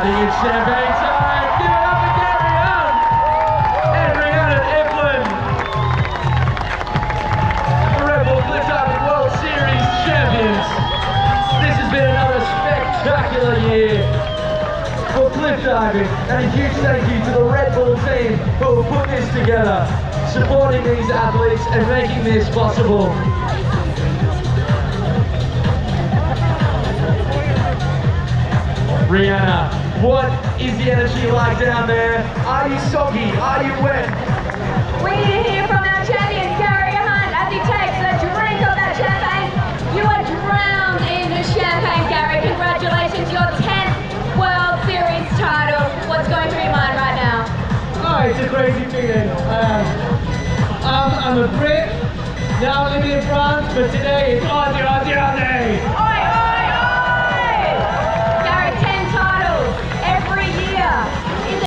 I think it's champagne time. Give it up for Gary Hunt and Rhiannon Eklund, the Red Bull Cliff Diving World Series champions. This has been another spectacular year for cliff diving, and a huge thank you to the Red Bull team who have put this together, supporting these athletes and making this possible. Rihanna, what is the energy like down there? Are you soggy? Are you wet? We need to hear from our champion, Gary Hunt, as he takes a drink of that champagne. You are drowned in the champagne, Gary. Congratulations, your 10th World Series title. What's going through your mind right now? Oh, it's a crazy feeling. I'm a Brit, now living in France, but today it's Andrii.